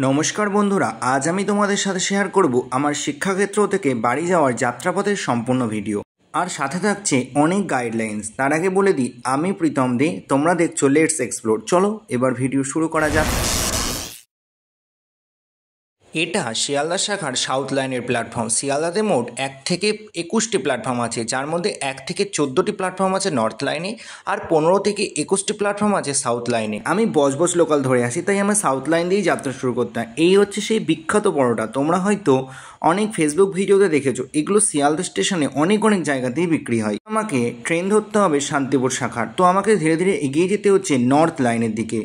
নমস্কার বন্ধুরা, আজ আমি তোমাদের সাথে শেয়ার করব আমার শিক্ষাক্ষেত্র থেকে বাড়ি যাওয়ার যাত্রাপথের সম্পূর্ণ ভিডিও। আর সাথে থাকছে অনেক গাইডলাইন্স। তার আগে বলে দিই, আমি প্রীতম দে, তোমরা দেখছো লেটস এক্সপ্লোর। চলো এবার ভিডিও শুরু করা যাক। এটা শিয়ালদা শাখার সাউথ লাইনের প্ল্যাটফর্ম। শিয়ালদাতে মোট 1 থেকে 21টি প্ল্যাটফর্ম আছে, যার মধ্যে 1 থেকে 14টি প্ল্যাটফর্ম আছে নর্থ লাইনে আর 15 থেকে 21টি প্ল্যাটফর্ম আছে সাউথ লাইনে। আমি বজবজ লোকাল ধরে আসি, তাই আমার সাউথ লাইন দিয়েই যাত্রা শুরু করতে হয়। এই হচ্ছে সেই বিখ্যাত পরোটা। তোমরা হয়তো অনেক ফেসবুক ভিডিওতে দেখেছো, এগুলো শিয়ালদা স্টেশনে অনেক জায়গাতেই বিক্রি হয়। আমাকে ট্রেন ধরতে হবে শান্তিপুর শাখার, তো আমাকে ধীরে ধীরে এগিয়ে যেতে হচ্ছে নর্থ লাইনের দিকে।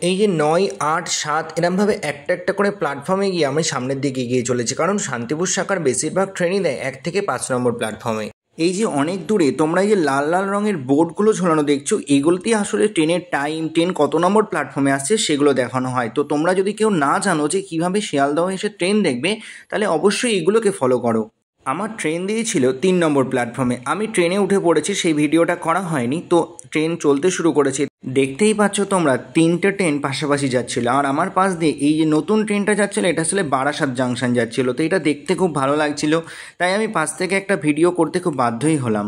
এই যে 9, 8, 7 এরমভাবে একটা একটা করে প্ল্যাটফর্মে গিয়ে আমি সামনের দিকে এগিয়ে চলেছি, কারণ শান্তিপুর শাখার বেশিরভাগ ট্রেনই দেয় 1 থেকে 5 নম্বর প্ল্যাটফর্মে। এই যে অনেক দূরে তোমরা এই যে লাল লাল রঙের বোর্ডগুলো ঝোলানো দেখছো, এগুলোতেই আসলে ট্রেনের টাইম, ট্রেন কত নম্বর প্ল্যাটফর্মে আসছে সেগুলো দেখানো হয়। তো তোমরা যদি কেউ না জানো যে কীভাবে শিয়ালদহ এসে ট্রেন দেখবে, তাহলে অবশ্যই এগুলোকে ফলো করো। আমার ট্রেন দিয়েছিল 3 নম্বর প্ল্যাটফর্মে। আমি ট্রেনে উঠে পড়েছি, সেই ভিডিওটা করা হয়নি। তো ট্রেন চলতে শুরু করেছে, দেখতেই পাচ্ছ তোমরা 3টে ট্রেন পাশাপাশি যাচ্ছিল। আর আমার পাশ দিয়ে এই যে নতুন ট্রেনটা যাচ্ছিল, এটা আসলে বারাসাত জাংশন যাচ্ছিল। তো এটা দেখতে খুব ভালো লাগছিল, তাই আমি পাশ থেকে একটা ভিডিও করতে খুব বাধ্যই হলাম।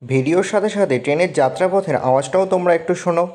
ভিডিওর সাথে সাথে ট্রেনের যাত্রাপথের আওয়াজটাও তোমরা একটু শোনো।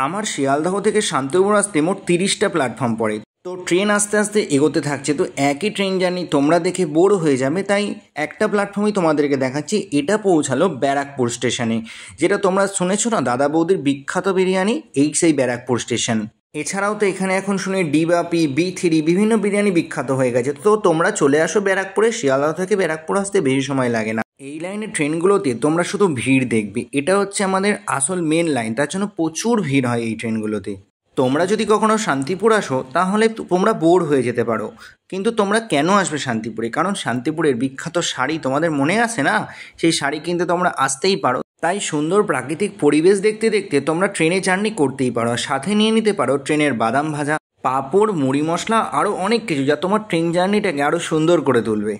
আমার শিয়ালদহ থেকে শান্তিপুর আসতে মোট 30টা প্ল্যাটফর্ম পড়ে। তো ট্রেন আস্তে আস্তে এগোতে থাকছে। তো একই ট্রেন জার্নি তোমরা দেখে বোর হয়ে যাবে, তাই একটা প্ল্যাটফর্মই তোমাদেরকে দেখাচ্ছি। এটা পৌঁছালো ব্যারাকপুর স্টেশনে, যেটা তোমরা শুনেছো না, দাদা বৌদির বিখ্যাত বিরিয়ানি, এই সেই ব্যারাকপুর স্টেশন। এছাড়াও তো এখানে এখন শুনি ডিবাপি, B3 বিভিন্ন বিরিয়ানি বিখ্যাত হয়ে গেছে। তো তোমরা চলে আসো ব্যারাকপুরে। শিয়ালদহ থেকে ব্যারাকপুর আসতে বেশি সময় লাগে না। এই লাইনের ট্রেনগুলোতে তোমরা শুধু ভিড় দেখবে। এটা হচ্ছে আমাদের আসল মেন লাইন, তার জন্য প্রচুর ভিড় হয় এই ট্রেনগুলোতে। তোমরা যদি কখনো শান্তিপুর আসো, তাহলে তোমরা বোর হয়ে যেতে পারো। কিন্তু তোমরা কেন আসবে শান্তিপুরে? কারণ শান্তিপুরের বিখ্যাত শাড়ি তোমাদের মনে আছে না, সেই শাড়ি কিনতে তোমরা আসতেই পারো। তাই সুন্দর প্রাকৃতিক পরিবেশ দেখতে দেখতে তোমরা ট্রেনে জার্নি করতেই পারো। সাথে নিয়ে নিতে পারো ট্রেনের বাদাম ভাজা, পাঁপড়, মুড়ি মশলা, আরও অনেক কিছু, যা তোমার ট্রেন জার্নিটাকে আরও সুন্দর করে তুলবে।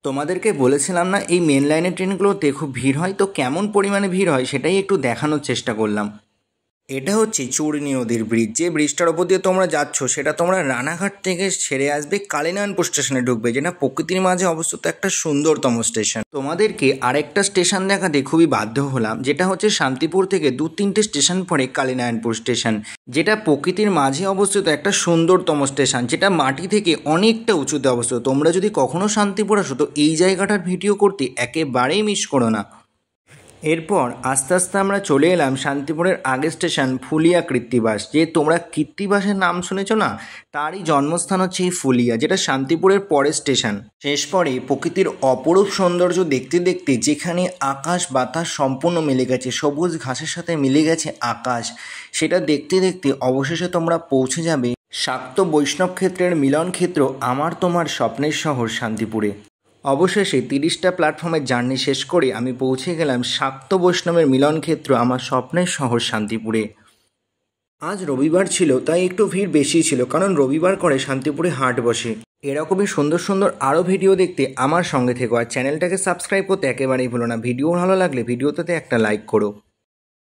তোমাদেরকে বলেছিলাম না, এই মেন লাইনের ট্রেনগুলোতে খুব ভিড় হয়। তো কেমন পরিমাণে ভিড় হয় সেটাই একটু দেখানোর চেষ্টা করলাম। এটা হচ্ছে চূর্ণী নদীর ব্রিজ। যে ব্রিজটার ওপর দিয়ে তোমরা যাচ্ছ, সেটা তোমরা রানাঘাট থেকে ছেড়ে আসবে, কালীনারায়ণপুর স্টেশনে ঢুকবে, যেটা প্রকৃতির মাঝে অবস্থিত একটা সুন্দরতম স্টেশন। তোমাদেরকে আরেকটা স্টেশন দেখাতে খুবই বাধ্য হলাম, যেটা হচ্ছে শান্তিপুর থেকে 2-3টে স্টেশন পরে কালীনারায়ণপুর স্টেশন, যেটা প্রকৃতির মাঝে অবস্থিত একটা সুন্দরতম স্টেশন, যেটা মাটি থেকে অনেকটা উঁচুতে অবস্থিত। তোমরা যদি কখনো শান্তিপুর আসো, তো এই জায়গাটার ভিডিও করতে একেবারেই মিস করো না। এরপর আস্তে আস্তে আমরা চলে এলাম শান্তিপুরের আগের স্টেশন ফুলিয়া কৃত্তিবাস। যে তোমরা কৃত্তিবাসের নাম শুনেছো না, তারই জন্মস্থান হচ্ছে এই ফুলিয়া, যেটা শান্তিপুরের পরের স্টেশন। শেষ পরে প্রকৃতির অপরূপ সৌন্দর্য দেখতে দেখতে, যেখানে আকাশ বাতাস সম্পূর্ণ মিলে গেছে, সবুজ ঘাসের সাথে মিলে গেছে আকাশ, সেটা দেখতে দেখতে অবশেষে তোমরা পৌঁছে যাবে শাক্ত বৈষ্ণব ক্ষেত্রের মিলন ক্ষেত্র, আমার তোমার স্বপ্নের শহর শান্তিপুরে। অবশেষে 30টা প্ল্যাটফর্মের জার্নি শেষ করে আমি পৌঁছে গেলাম শাক্ত বৈষ্ণবের মিলন ক্ষেত্র, আমার স্বপ্নের শহর শান্তিপুরে। আজ রবিবার ছিল, তাই একটু ভিড় বেশি ছিল, কারণ রবিবার করে শান্তিপুরে হাট বসে। এরকমই সুন্দর সুন্দর আরও ভিডিও দেখতে আমার সঙ্গে থেকো, আর চ্যানেলটাকে সাবস্ক্রাইব করতে একেবারেই ভুলো না। ভিডিও ভালো লাগলে ভিডিওতে একটা লাইক করো।